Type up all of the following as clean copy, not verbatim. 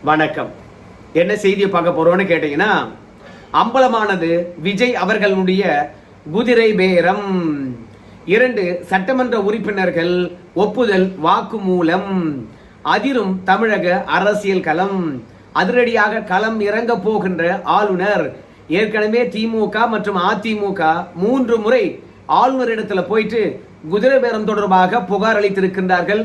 வணக்கம். என்ன செய்தியை பார்க்க போறோம்னு கேட்டீங்கன்னா, அம்பலமானது விஜய் அவர்களுடைய குதிரை பேரம். 2 சட்டமன்ற உறுப்பினர்கள் ஒப்புதல் வாக்குமூலம். அதிரும் தமிழக அரசியல் களம். அதிரடியாக களம் இறங்க போகின்ற ஆளுநர். ஏற்கனவே திமுக மற்றும் அதிமுக 3 முறை ஆளுநரிடத்துல போயிட்டு குதிரை பேரம் தொடர்பாக புகார் அளித்திருக்கின்றார்கள்.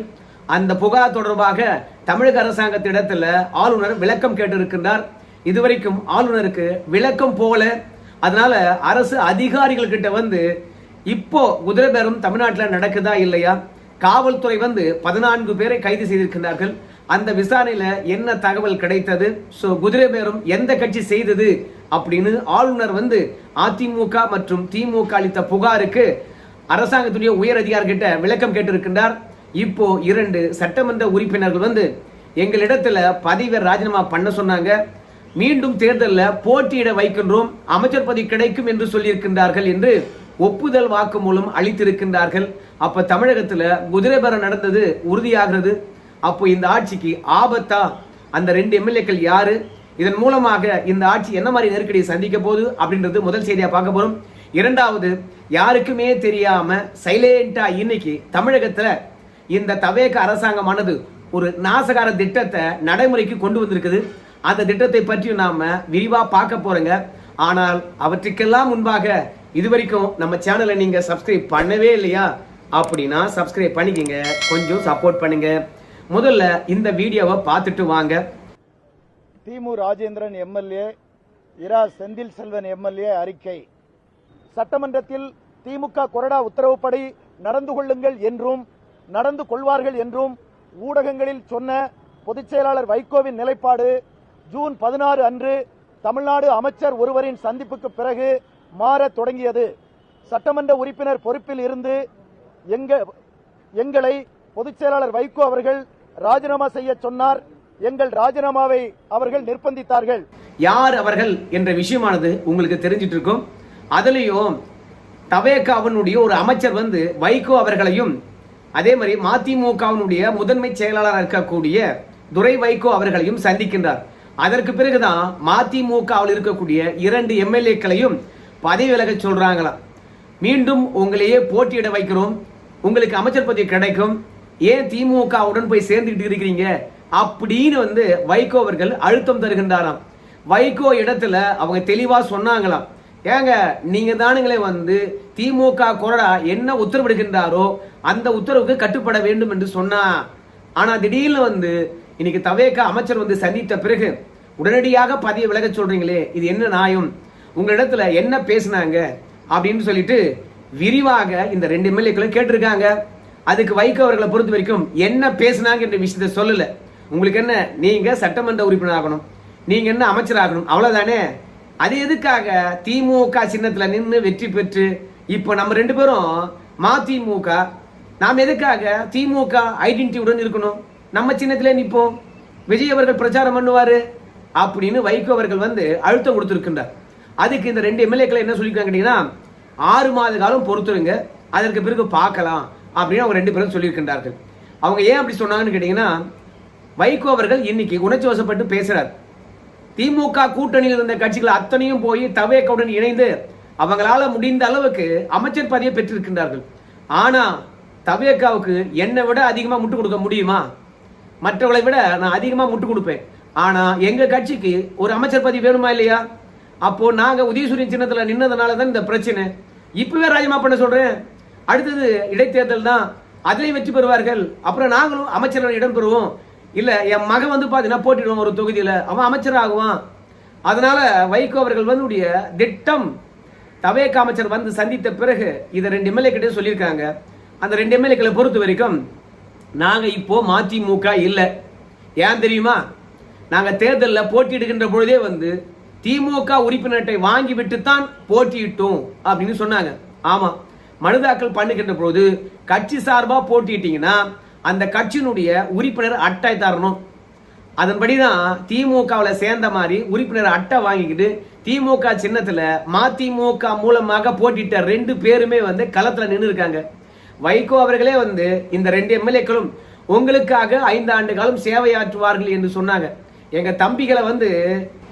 அந்த புகார் தொடர்பாக தமிழக அரசாங்கத்திடத்துல ஆளுநர் விளக்கம் கேட்டிருக்கின்றார். இதுவரைக்கும் ஆளுநருக்கு விளக்கம் போல. அதனால அரசு அதிகாரிகள் கிட்ட வந்து இப்போ குதிரை பேரம் தமிழ்நாட்டில் நடக்குதா இல்லையா, காவல்துறை 14 பேரை கைது செய்திருக்கிறார்கள். அந்த விசாரணையில என்ன தகவல் கிடைத்தது, குதிரை பேரம் எந்த கட்சி செய்தது அப்படின்னு ஆளுநர் அதிமுக மற்றும் திமுக அளித்த புகாருக்கு அரசாங்கத்துடைய உயர் அதிகாரிகிட்ட விளக்கம் கேட்டிருக்கின்றார். இப்போ 2 சட்டமன்ற உறுப்பினர்கள் எங்களிடத்துல பதவியை ராஜினாமா பண்ண சொன்னாங்க. மீண்டும் தேர்தலில் போட்டியிட வைக்கின்றோம், அமைச்சர் பதவி கிடைக்கும் என்று சொல்லியிருக்கின்றார்கள் என்று ஒப்புதல் வாக்கு மூலம் அளித்திருக்கின்றார்கள். அப்ப தமிழகத்துல குதிரை பேரம் நடந்தது உறுதியாகிறது. அப்போ இந்த ஆட்சிக்கு ஆபத்தா? அந்த 2 எம்எல்ஏக்கள் யாரு? இதன் மூலமாக இந்த ஆட்சி என்ன மாதிரி நெருக்கடியை சந்திக்க போகுது அப்படின்றது முதல் செய்தியா பார்க்க போறோம். இரண்டாவது, யாருக்குமே தெரியாம சைலண்டா இன்னைக்கு தமிழகத்துல இந்த தவேக அரசாங்கமானது ஒரு நாசகார திட்டத்தை நடைமுறைக்கு கொண்டு வந்திருக்குது. அந்த திட்டத்தை பற்றி நாம விரிவா பார்க்க போறோங்க. ஆனால் அவற்றுக்கெல்லாம் முன்பாக இதுவரைக்கும் நம்ம சேனலை நீங்க சப்ஸ்கிரைப் பண்ணவே இல்லையா அப்படின்னா சப்ஸ்கிரைப் பண்ணிக்கங்க, கொஞ்சம் சப்போர்ட் பண்ணுங்க. முதல்ல இந்த வீடியோவை பார்த்துட்டு வாங்க. திமு ராஜேந்திரன் எம்எல்ஏ, இரா செந்தில் செல்வன் எம்எல்ஏ அறிக்கை. சட்டமன்றத்தில் திமுக கொறடா உத்தரவுப்படி நடந்து கொள்ளுங்கள் என்றும் நடந்து கொள்வார்கள் என்றும் ஊடகங்களில் சொன்ன பொதுச் செயலாளர் வைகோவின் நிலைப்பாடு ஜூன் 16 அன்று தமிழ்நாடு அமைச்சர் ஒருவரின் சந்திப்புக்கு பிறகு மாறத் தொடங்கியது. சட்டமன்ற உறுப்பினர் பொறுப்பில் இருந்து எங்களை பொதுச் செயலாளர் வைகோ அவர்கள் ராஜினாமா செய்ய சொன்னார். எங்கள் ராஜினாமாவை அவர்கள் நிர்பந்தித்தார்கள். யார் அவர்கள் என்ற விஷயமானது உங்களுக்கு தெரிஞ்சிட்டு இருக்கும். அதுலயும் தவேகாவினுடைய ஒரு அமைச்சர் வைகோ அவர்களையும், அதே மாதிரி மதிமுகவினுடைய முதன்மை செயலாளராக இருக்கக்கூடிய துரை வைகோ அவர்களையும் சந்திக்கின்றார். அதற்கு பிறகுதான் மதிமுகவில் இருக்கக்கூடிய 2 எம்எல்ஏக்களையும் பதவி விலக சொல்றாங்களாம். மீண்டும் உங்களையே போட்டியிட வைக்கிறோம், உங்களுக்கு அமைச்சர் பதவி கிடைக்கும், ஏன் திமுகவுடன் போய் சேர்ந்துகிட்டு இருக்கிறீங்க அப்படின்னு வைகோ அவர்கள் அழுத்தம் தருகின்றாராம். வைகோ இடத்துல அவங்க தெளிவா சொன்னாங்களாம், ஏங்க நீங்க தானுங்களே திமுக கொறடா என்ன உத்தரவிடுகின்றாரோ அந்த உத்தரவுக்கு கட்டுப்பட வேண்டும் என்று சொன்னா. ஆனா திடீர்னு இன்னைக்கு தவேக அமைச்சர் சந்தித்த பிறகு உடனடியாக பதவியை விலக சொல்றீங்களே, இது என்ன நியாயம்? உங்களிடத்துல என்ன பேசினாங்க அப்படின்னு சொல்லிட்டு விரிவாக இந்த 2 எம்எல்ஏக்களும் கேட்டிருக்காங்க. அதுக்கு வைகோ அவர்களை பொறுத்த வரைக்கும் என்ன பேசினாங்க என்ற விஷயத்தை சொல்லல. உங்களுக்கு என்ன, நீங்க சட்டமன்ற உறுப்பினர் ஆகணும், நீங்க என்ன அமைச்சர் ஆகணும், அவ்வளவுதானே. அது எதுக்காக திமுக சின்னத்துல நின்று வெற்றி பெற்று இப்ப நம்ம 2 பேரும் மதிமுக, நாம் எதுக்காக திமுக ஐடென்டிட்டியுடன் இருக்கணும், நம்ம சின்னத்திலே நிற்போம், விஜய் அவர்கள் பிரச்சாரம் பண்ணுவாரு அப்படின்னு வைகோ அவர்கள் அழுத்தம் கொடுத்திருக்கின்றார். அதுக்கு இந்த 2 எம்எல்ஏக்களை என்ன சொல்லிருக்காங்க கேட்டீங்கன்னா, 6 மாத காலம் பொறுத்துருங்க, அதற்கு பிறகு பார்க்கலாம் அப்படின்னு அவங்க 2 பேரும் சொல்லியிருக்கின்றார்கள். அவங்க ஏன் அப்படி சொன்னாங்கன்னு கேட்டீங்கன்னா, வைகோ அவர்கள் இன்னைக்கு உணர்ச்சி வசப்பட்டு பேசுறார். திமுக கூட்டணியில் இருந்த கட்சிகள் அத்தனையும் போய் தவேகவுடன் இணைந்து அவங்களால முடிந்த அளவுக்கு அமைச்சர் பதவியை பெற்றிருக்கின்றார்கள். ஆனா தவேகாவுக்கு என்னை விட அதிகமா முட்டு கொடுக்க முடியுமா? மற்றவர்களை விட நான் அதிகமா முட்டு கொடுப்பேன். ஆனா எங்க கட்சிக்கு ஒரு அமைச்சர் பதவி வேணுமா இல்லையா? அப்போ நாங்க உதயசூரியன் சின்னத்துல நின்னதுனால தான் இந்த பிரச்சனை. இப்பவே ராஜினாமா பண்ண சொல்றேன். அடுத்தது இடைத்தேர்தல் தான், அதிலையும் வெற்றி பெறுவார்கள், அப்புறம் நாங்களும் அமைச்சர்கள் இடம் பெறுவோம். இல்ல என் மகன் பாத்தீங்கன்னா போட்டிடுவான் ஒரு தொகுதியில, அவன் அமைச்சர் ஆகுவான். அதனால வைகோ அவர்கள் திட்டம் தவேக அமைச்சர் சந்தித்த பிறகு இதை 2 எம்எல்ஏ கிட்டே சொல்லியிருக்காங்க. அந்த 2 எம்எல்ஏக்களை பொறுத்த வரைக்கும் நாங்க இப்போ மதிமுக இல்ல. ஏன் தெரியுமா? நாங்க தேர்தலில் போட்டியிடுகின்ற பொழுதே திமுக உறுப்பினர்களை வாங்கி விட்டுத்தான் போட்டியிட்டோம் அப்படின்னு சொன்னாங்க. ஆமா, மனுதாக்கல் பண்ணுகின்ற போது கட்சி சார்பா போட்டிட்டீங்கன்னா அந்த கட்சியினுடைய உறுப்பினர் அட்டை தரணும். அதன்படிதான் திமுகவில் சேர்ந்த மாதிரி உறுப்பினர் அட்டை வாங்கிக்கிட்டு திமுக சின்னத்துல மதிமுக மூலமாக போட்டிட்ட 2 பேருமே களத்துல நின்று இருக்காங்க. வைகோ அவர்களே இந்த 2 எம்எல்ஏக்களும் உங்களுக்காக 5 ஆண்டு காலம் சேவையாற்றுவார்கள் என்று சொன்னாங்க. எங்க தம்பிகளை வந்து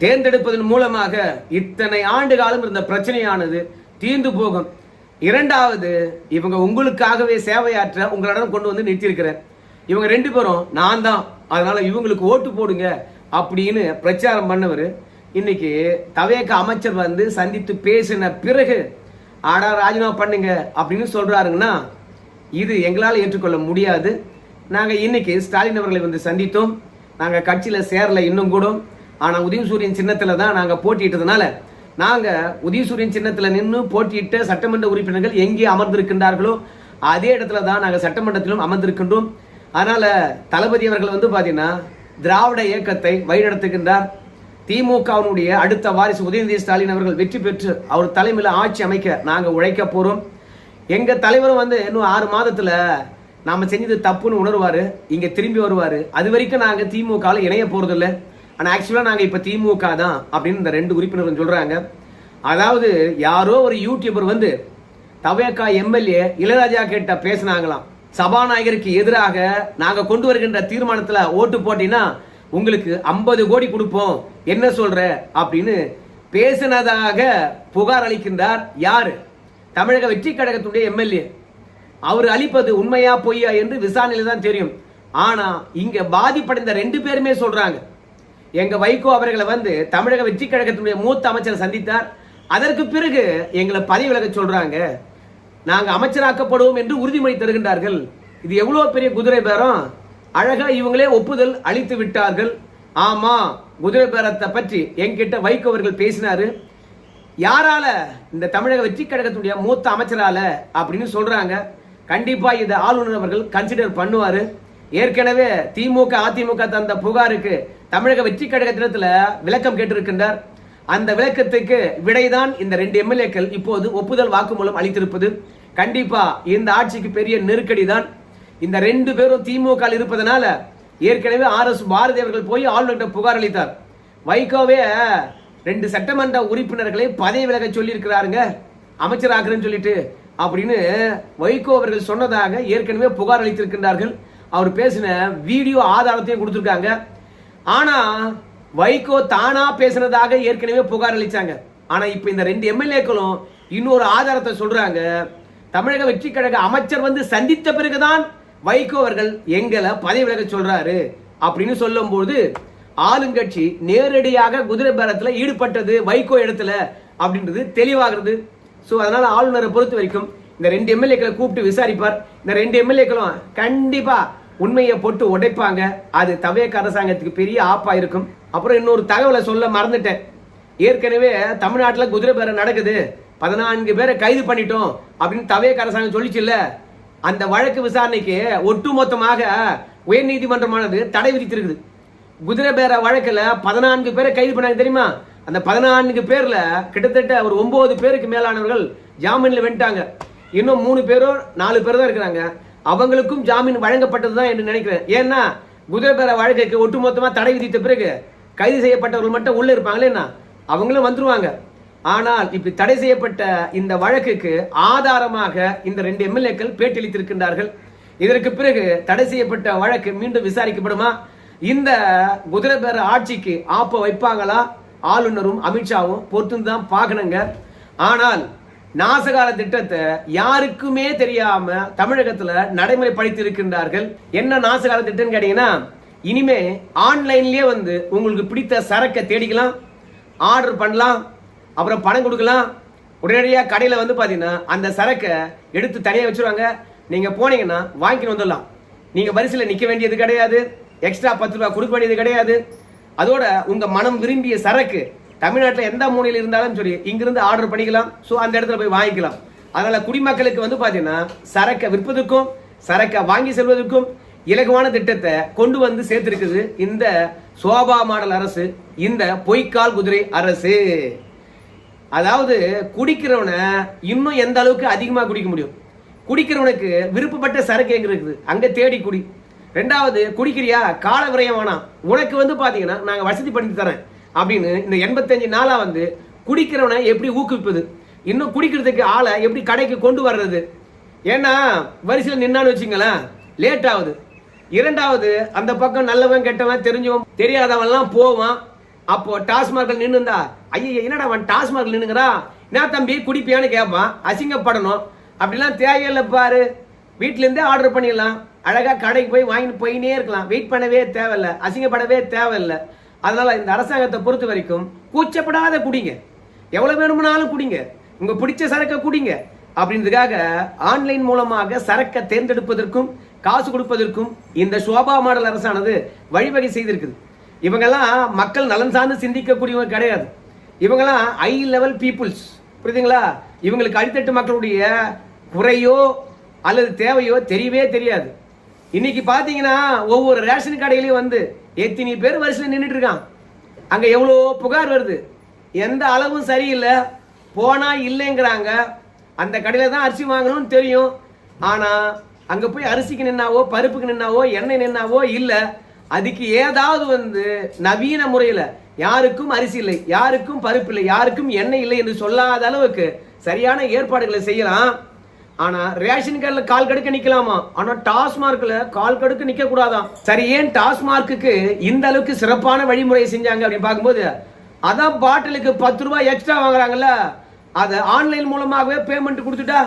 தேர்ந்தெடுப்பதன் மூலமாக இத்தனை ஆண்டு காலம் இருந்த பிரச்சனையானது தீர்ந்து போகும். இரண்டாவது, இவங்க உங்களுக்காகவே சேவையாற்ற உங்களிடம் கொண்டு வந்து நிறுத்தியிருக்கிறேன். இவங்க 2 பேரும் நான் தான், அதனால இவங்களுக்கு ஓட்டு போடுங்க அப்படின்னு பிரச்சாரம் பண்ணவர் இன்னைக்கு தவேக அமைச்சர் வந்து சந்தித்து பேசின பிறகு ஆடா ராஜினாமா பண்ணுங்க அப்படின்னு சொல்றாருங்கன்னா இது எங்களால் ஏற்றுக்கொள்ள முடியாது. நாங்கள் இன்னைக்கு ஸ்டாலின் அவர்களை வந்து சந்தித்தோம். நாங்கள் கட்சியில் சேரல இன்னும் கூட. ஆனால் உதயசூரியன் சின்னத்தில் தான் நாங்கள் போட்டியிட்டதுனால நாங்கள் உதயசூரியன் சின்னத்தில் நின்று போட்டியிட்ட சட்டமன்ற உறுப்பினர்கள் எங்கே அமர்ந்திருக்கின்றார்களோ அதே இடத்துல தான் நாங்கள் சட்டமன்றத்திலும் அமர்ந்திருக்கின்றோம். அதனால தளபதி அவர்கள் வந்து பார்த்தீங்கன்னா திராவிட இயக்கத்தை வழிநடத்துகின்றார். திமுகவினுடைய அடுத்த வாரிசு உதயநிதி ஸ்டாலின் அவர்கள் வெற்றி பெற்று அவர் தலைமையில் ஆட்சி அமைக்க நாங்கள் உழைக்க போறோம். எங்க தலைவரும் வந்து இன்னும் 6 மாதத்துல நாம செஞ்சது தப்புன்னு உணர்வாரு, இங்க திரும்பி வருவாரு. அது வரைக்கும் நாங்க திமுகவில் இணைய போறது இல்லை. ஆனா ஆக்சுவலா நாங்க இப்ப திமுக தான் அப்படின்னு இந்த 2 உறுப்பினர்கள் சொல்றாங்க. அதாவது யாரோ ஒரு யூடியூபர் வந்து தவேகா எம்எல்ஏ இளையராஜா கிட்ட பேசினாங்களாம், சபாநாயகருக்கு எதிராக நாங்க கொண்டு வருகின்ற தீர்மானத்துல ஓட்டு போட்டீங்கன்னா உங்களுக்கு 50 கோடி கொடுப்போம், என்ன சொல்ற அப்படின்னு பேசினதாக புகார் அளிக்கின்றார். யாரு? தமிழக வெற்றி கழகத்துடைய எம்எல்ஏ. அவர் அளிப்பது உண்மையா பொய்யா என்று விசாரணையில தான் தெரியும். ஆனா இங்க பாதிப்படைந்த 2 பேருமே சொல்றாங்க, எங்க வைகோ அவர்களை வந்து தமிழக வெற்றி கழகத்துடைய மூத்த அமைச்சர் சந்தித்தார். அதற்கு பிறகு எங்களை பதவி விலக சொல்றாங்க, நாங்க அமைச்சராக்கப்படுவோம் என்று உறுதிமொழி தருகின்றார்கள். இது எவ்வளவு பெரிய குதிரை பேரம். அழகா இவங்களே ஒப்புதல் அளித்து விட்டார்கள். ஆமா, குதிரை பேரத்தை பற்றி என்கிட்ட வைகோ அவர்கள் பேசினாரு. யாரால? இந்த தமிழக வெற்றி கழகத்துடைய மூத்த அமைச்சரால அப்படின்னு சொல்றாங்க. கண்டிப்பா இதை ஆளுநர் அவர்கள் கன்சிடர் பண்ணுவாரு. ஏற்கனவே திமுக அதிமுக தந்த புகாருக்கு தமிழக வெற்றி கழகத்தினத்துல விளக்கம் கேட்டிருக்கின்றார். அந்த விளக்கத்துக்கு விடைதான் இந்த 2 எம்எல்ஏக்கள் இப்போது ஒப்புதல் வாக்குமூலம் அளித்திருப்பது. கண்டிப்பா இந்த ஆட்சிக்கு பெரிய நெருக்கடி தான். இந்த 2 பேரும் திமுக இருப்பதனால ஏற்கனவே RS பாரதி அவர்கள் போய் ஆளுநர்கிட்ட புகார் அளித்தார். வைகோவே 2 சட்டமன்ற உறுப்பினர்களை பதவி விலக சொல்லி இருக்கிறாருங்க, அமைச்சராக்குறேன்னு சொல்லிட்டு அப்படின்னு வைகோ அவர்கள் சொன்னதாக ஏற்கனவே புகார் அளித்திருக்கின்றார்கள். அவர் பேசின வீடியோ ஆதாரத்தையும் கொடுத்திருக்காங்க. ஆனா வைகோ தானா பேசினதாக ஏற்கனவே புகார் அளிச்சாங்க. ஆனா இப்ப இந்த 2 எம்எல்ஏக்களும் இன்னொரு ஆதாரத்தை சொல்றாங்க. தமிழக வெற்றி கழக அமைச்சர் வந்து சந்தித்த பிறகுதான் வைகோ அவர்கள் எங்களை பதவி விலக சொல்றாரு அப்படின்னு சொல்லும் போது ஆளுங்கட்சி நேரடியாக குதிரை பேரத்துல ஈடுபட்டது வைகோ இடத்துல அப்படின்றது தெளிவாகிறது. சோ அதனால ஆளுநரை பொறுத்த வரைக்கும் இந்த 2 எம்எல்ஏக்களை கூப்பிட்டு விசாரிப்பார். இந்த 2 எம்எல்ஏக்களும் கண்டிப்பா உண்மையை போட்டு உடைப்பாங்க. அது தவேக அரசாங்கத்துக்கு பெரிய ஆப்பா இருக்கும். அப்புறம் இன்னொரு தகவலை சொல்ல மறந்துட்டேன். ஏற்கனவே தமிழ்நாட்டில் குதிரை பேரம் நடக்குது, 14 பேரை கைது பண்ணிட்டோம் அப்படின்னு தவேக அரசாங்கம் சொல்லிச்சு இல்ல. அந்த வழக்கு விசாரணைக்கு ஒட்டுமொத்தமாக உயர்நீதிமன்றமானது தடை விதித்திருக்குது. குதிரை பேர வழக்குல 14 பேரை கைது பண்ணாங்க தெரியுமா? அந்த 14 பேர்ல கிட்டத்தட்ட ஒரு 9 பேருக்கு மேலானவர்கள் ஜாமீன்ல வெண்டாங்க. இன்னும் 3 பேரோ 4 பேர் தான் இருக்கிறாங்க. அவங்களுக்கும் ஜாமீன் வழங்கப்பட்டதுதான் என்று நினைக்கிறேன். ஏன்னா குதிரை பேர வழக்குக்கு ஒட்டுமொத்தமா தடை விதித்த பிறகு கைது செய்யப்பட்டவர்கள் மட்டும் உள்ள இருப்பாங்களேன்னா அவங்களும் வந்துருவாங்க. ஆனால் இப்படி தடை செய்யப்பட்ட இந்த வழக்குக்கு ஆதாரமாக இந்த 2 எம்எல்ஏக்கள் பேட்டியளித்திருக்கின்றார்கள். இதற்கு பிறகு தடை செய்யப்பட்ட வழக்கு மீண்டும் விசாரிக்கப்படுமா? இந்த குதிரை பேர ஆட்சிக்கு ஆப்ப வைப்பாங்களா? ஆளுநரும் அமித்ஷாவும் பொறுத்து தான் பார்க்கணுங்க. ஆனால் நாசகால திட்டத்தை யாருக்குமே தெரியாம தமிழகத்துல நடைமுறைப்படுத்தி இருக்கின்றார்கள். என்ன நாசகால திட்டம் கேட்டீங்கன்னா, இனிமே ஆன்லைன்லயே வந்து உங்களுக்கு பிடித்த சரக்கை தேடிக்கலாம், ஆர்டர் பண்ணலாம், அப்புறம் பணம் கொடுக்கலாம். உடனடியாக கடையில் வந்து பார்த்தீங்கன்னா அந்த சரக்கை எடுத்து தனியாக வச்சுருவாங்க. நீங்கள் போனீங்கன்னா வாங்கிட்டு வந்துடலாம். நீங்கள் வரிசையில் நிற்க வேண்டியது கிடையாது, எக்ஸ்ட்ரா 10 ரூபா கொடுக்க வேண்டியது கிடையாது. அதோட உங்கள் மனம் விரும்பிய சரக்கு தமிழ்நாட்டில் எந்த மூலையில் இருந்தாலும் சரி இங்கிருந்து ஆர்டர் பண்ணிக்கலாம். ஸோ அந்த இடத்துல போய் வாங்கிக்கலாம். அதனால் குடிமக்களுக்கு வந்து பார்த்தீங்கன்னா சரக்கை விற்பதற்கும் சரக்கை வாங்கி செல்வதற்கும் இலகுவான திட்டத்தை கொண்டு வந்து சேர்த்திருக்குது இந்த சோபா மாடல் அரசு, இந்த பொய்க்கால் குதிரை அரசு. அதாவது குடிக்கிறவனை இன்னும் எந்த அளவுக்கு அதிகமாக குடிக்க முடியும், குடிக்கிறவனுக்கு விருப்பப்பட்ட சரக்கு எங்க இருக்குது அங்க தேடி குடி. 2வது, குடிக்கிறியா கால விரயம் வேணாம், உனக்கு வந்து பாத்தீங்கன்னா நாங்க வசதி பண்ணி தரேன் அப்படின்னு இந்த 85 நாளா வந்து குடிக்கிறவனை எப்படி ஊக்குவிப்பது, இன்னும் குடிக்கிறதுக்கு ஆளை எப்படி கடைக்கு கொண்டு வர்றது. ஏன்னா வரிசையில் நின்னான்னு வச்சுங்களேன் லேட் ஆகுது. இரண்டாவது, அந்த பக்கம் நல்லவன் கெட்டவன் தெரிஞ்சவன் தெரியாதவன் எல்லாம் போவான். அப்போ டாஸ்மார்க்ல நின்னுந்தா ஐயா என்னடா அவன் டாஸ்மார்க்ல நின்னுங்கிறா, என்ன தம்பி குடிப்பியான்னு கேட்பான். அசிங்கப்படணும். அப்படிலாம் தேவையில்லை பாரு. வீட்டுல இருந்தே ஆர்டர் பண்ணிடலாம். அழகா கடைக்கு போய் வாங்கிட்டு போயினே இருக்கலாம். வெயிட் பண்ணவே தேவையில்லை, அசிங்கப்படவே தேவையில்லை. அதனால இந்த அரசாங்கத்தை பொறுத்த வரைக்கும் கூச்சப்படாத குடிங்க, எவ்வளவு வேணும்னாலும் குடிங்க, உங்க பிடிச்ச சரக்கை குடிங்க அப்படின்றதுக்காக ஆன்லைன் மூலமாக சரக்கை தேர்ந்தெடுப்பதற்கும் காசு கொடுப்பதற்கும் இந்த சோபா மாடல் அரசானது வழிவகை செய்திருக்குது. இவங்கெல்லாம் மக்கள் நலன் சார்ந்து சிந்திக்கக்கூடியவங்க கிடையாது. இவங்கெல்லாம் ஹை லெவல் பீப்புள்ஸ், புரியுதுங்களா? இவங்களுக்கு அடித்தட்டு மக்களுடைய குறையோ அல்லது தேவையோ தெரியவே தெரியாது. இன்னைக்கு பாத்தீங்கன்னா ஒவ்வொரு ரேஷன் கடையிலையும் வந்து எத்தனை பேர் வரிசையில் நின்றுட்டு இருக்கான். அங்க எவ்வளோ புகார் வருது, எந்த அளவும் சரியில்லை, போனா இல்லைங்கிறாங்க. அந்த கடையில தான் அரிசி வாங்கணும்னு தெரியும். ஆனா அங்க போய் அரிசிக்கு நின்னாவோ பருப்புக்கு நின்னாவோ எண்ணெய் நின்னாவோ இல்ல. அதுக்கு ஏதாவது வந்து நவீன முறையில யாருக்கும் அரிசி இல்லை, யாருக்கும் பருப்பு இல்லை, யாருக்கும் எண்ணெய் இல்லை என்று சொல்லாத அளவுக்கு சரியான ஏற்பாடுகளை செய்யலாம். ஆனா ரேஷன் கடையில கால் கடுக்க நிக்கலாமா, ஆனா டாஸ்மார்க்ல கால் கடுக்க நிக்க கூடாதான். சரி, ஏன் டாஸ்மார்க்கு இந்த அளவுக்கு சிறப்பான வழிமுறையை செஞ்சாங்க அப்படின்னு பார்க்கும்போது, அதான் பாட்டிலுக்கு 10 ரூபாய் எக்ஸ்ட்ரா வாங்குறாங்கல்ல, அதை ஆன்லைன் மூலமாகவே பேமெண்ட் கொடுத்துட்டா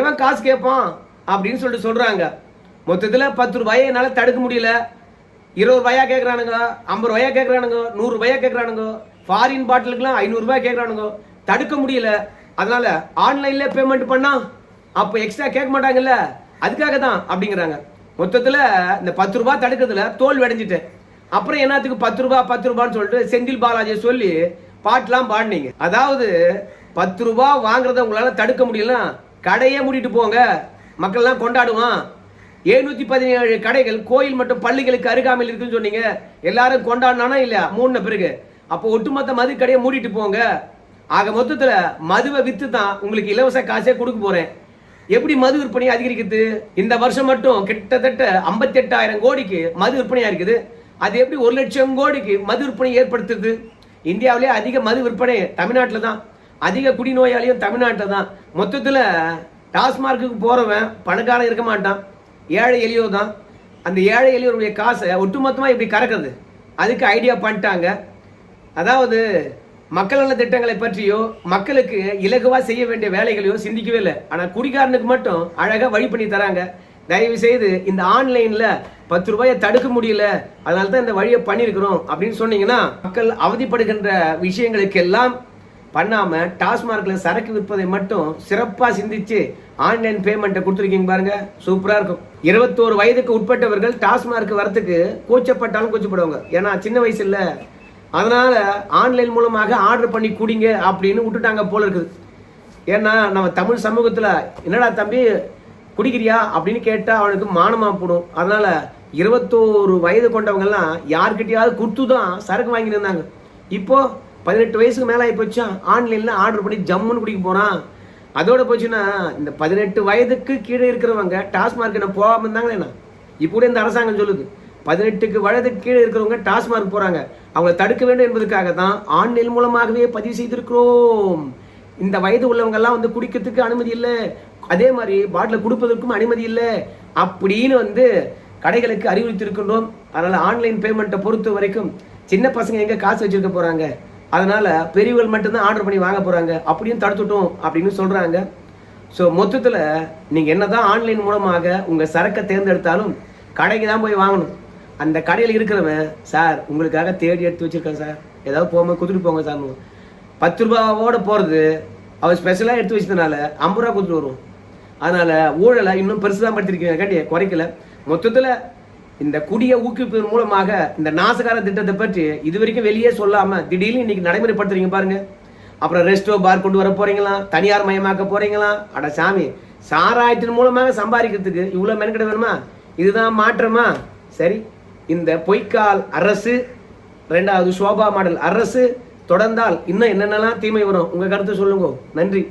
எவன் காசு கேட்பான் அப்படின்னு சொல்லிட்டு சொல்றாங்க. மொத்தத்துல 10 ரூபாயை என்னால தடுக்க முடியல. 20 ரூபாயா கேட்கறானுங்க, 50 ரூபாயா கேட்கறானுங்க, 100 ரூபாயா கேட்கறானுங்க, ஃபாரின் பாட்டிலுக்குலாம் 500 ரூபாய் கேட்கறானுங்க. தடுக்க முடியல. அதனால ஆன்லைன்ல பேமெண்ட் பண்ணா அப்ப எக்ஸ்ட்ரா கேட்க மாட்டாங்கல்ல, அதுக்காக தான் அப்படிங்கிறாங்க. மொத்தத்துல இந்த 10 ரூபாய் தடுக்கிறதுல தோல் வெடைஞ்சிட்டு அப்புறம் என்னத்துக்கு 10 ரூபாய் 10 ரூபான்னு சொல்லிட்டு செந்தில் பாலாஜியை சொல்லி பாட்டுலாம் பாடினீங்க. அதாவது 10 ரூபாய் வாங்குறத உங்களால தடுக்க முடியல, கடையே மூடிட்டு போங்க, மக்கள் எல்லாம் கொண்டாடுவான். 717 கடைகள் கோயில் மற்றும் பள்ளிகளுக்கு அருகாமையில் இருக்குன்னு சொன்னீங்க. எல்லாரும் கொண்டாடினானா இல்லையா மூணு பிறகு? அப்போ ஒட்டுமொத்த மது கடையை மூடிட்டு போங்க. ஆக மொத்தத்துல மதுவை வித்து தான் உங்களுக்கு இலவச காசே கொடுக்க போறேன். எப்படி மது விற்பனை அதிகரிக்குது? இந்த வருஷம் மட்டும் கிட்டத்தட்ட 58,000 கோடிக்கு மது விற்பனையா இருக்குது. அது எப்படி 1 லட்சம் கோடிக்கு மது விற்பனை ஏற்படுத்துது? இந்தியாவிலே அதிக மது விற்பனை தமிழ்நாட்டில் தான், அதிக குடிநோயாளியும் தமிழ்நாட்டில் தான். மொத்தத்துல டாஸ்மார்க்கு போறவன் பணக்காரன் இருக்க மாட்டான், ஏழை எளியோ தான். அந்த ஏழை எளியோருடைய காசை ஒட்டுமொத்தமா இப்படி கறக்குறது, அதுக்கு ஐடியா பண்ணிட்டாங்க. அதாவது மக்கள் நல திட்டங்களை பற்றியோ மக்களுக்கு இலகுவா செய்ய வேண்டிய வேலைகளையோ சிந்திக்கவே இல்லை. ஆனா குடிகாரனுக்கு மட்டும் அழகா வழி பண்ணி தராங்க. தயவு செய்து இந்த ஆன்லைன்ல 10 ரூபாயை தடுக்க முடியல, அதனால தான் இந்த வழியை பண்ணிருக்கிறோம் அப்படின்னு சொன்னீங்கன்னா மக்கள் அவதிப்படுகின்ற விஷயங்களுக்கு எல்லாம் பண்ணாம டாஸ்மார்க்ல சரக்கு விற்பதை மட்டும் சிறப்பா சிந்திச்சு ஆன்லைன் பேமெண்ட்டை கொடுத்துருக்கீங்க பாருங்க, சூப்பரா இருக்கும். 21 வயதுக்கு உட்பட்டவர்கள் டாஸ்மார்க் வரத்துக்கு கூச்சப்பட்டாலும் கூச்சப்படுவாங்க, ஏன்னா சின்ன வயசு இல்ல. அதனால ஆன்லைன் மூலமாக ஆர்டர் பண்ணி குடிங்க அப்படின்னு விட்டுட்டாங்க போல இருக்குது. ஏன்னா நம்ம தமிழ் சமூகத்துல என்னடா தம்பி குடிக்கிறியா அப்படின்னு கேட்டா அவனுக்கு மானமா போடும். அதனால 21 வயது கொண்டவங்க எல்லாம் யார்கிட்டயாவது கொடுத்துதான் சரக்கு வாங்கிட்டு இருந்தாங்க. இப்போ 18 வயசுக்கு மேல ஆகி போச்சா, ஆன்லைன்ல ஆர்டர் பண்ணி ஜம்முன்னு குடிக்க போறான். அதோட போச்சுன்னா இந்த 18 வயதுக்கு கீழே இருக்கிறவங்க டாஸ்மார்க் என்ன போகாம இருந்தாங்களே என்ன? இப்போ கூட இந்த அரசாங்கம் சொல்லுது 18 வயதுக்கு கீழே இருக்கிறவங்க டாஸ்மார்க் போறாங்க, அவங்களை தடுக்க வேண்டும் என்பதற்காக தான் ஆன்லைன் மூலமாகவே பதிவு செய்திருக்கிறோம். இந்த வயது உள்ளவங்க எல்லாம் வந்து குடிக்கிறதுக்கு அனுமதி இல்லை, அதே மாதிரி பாட்டில் கொடுப்பதற்கும் அனுமதி இல்லை அப்படின்னு வந்து கடைகளுக்கு அறிவுறுத்திருக்கின்றோம். அதனால ஆன்லைன் பேமெண்ட்டை பொறுத்த வரைக்கும் சின்ன பசங்க எங்க காசு வச்சிருக்க போறாங்க, அதனால பெரியவர்கள் மட்டும்தான் ஆர்டர் பண்ணி வாங்க போறாங்க, அப்படியும் தடுத்துட்டோம் அப்படின்னு சொல்றாங்க. ஸோ மொத்தத்தில் நீங்க என்னதான் ஆன்லைன் மூலமாக உங்க சரக்கை தேர்ந்தெடுத்தாலும் கடைக்கு தான் போய் வாங்கணும். அந்த கடையில் இருக்கிறவன் சார் உங்களுக்காக தேடி எடுத்து வச்சிருக்கேன் சார், ஏதாவது போகும்போது கொடுத்துட்டு போங்க சார். 10 ரூபாவோட போறது அவர் ஸ்பெஷலாக எடுத்து வச்சதுனால 50 ரூபா கொடுத்துட்டு வருவோம். அதனால ஊழலை இன்னும் பெருசுதான் படுத்திருக்கீங்க, கண்டிய குறைக்கல. மொத்தத்தில் இந்த குடியை ஊக்குவிப்பதன் மூலமாக இந்த நாசகார திட்டத்தை பற்றி இது வரைக்கும் வெளியே சொல்லாம திடீர்னு இன்னைக்கு நடைமுறைப்படுத்துறீங்க பாருங்க. அப்புறம் ரெஸ்டோ பார் கொண்டு வர போறீங்களா, தனியார் மயமாக்க போறீங்களா? அட சாமி, சாராயத்தின் மூலமாக சம்பாதிக்கிறதுக்கு இவ்வளவு மெனக்கிட வேணுமா? இதுதான் மாற்றமா? சரி, இந்த பொய்க்கால் அரசு, 2வது சோபா மாடல் அரசு தொடர்ந்தால் இன்னும் என்னென்னலாம் தீமை வரும்? உங்க கருத்து சொல்லுங்க. நன்றி.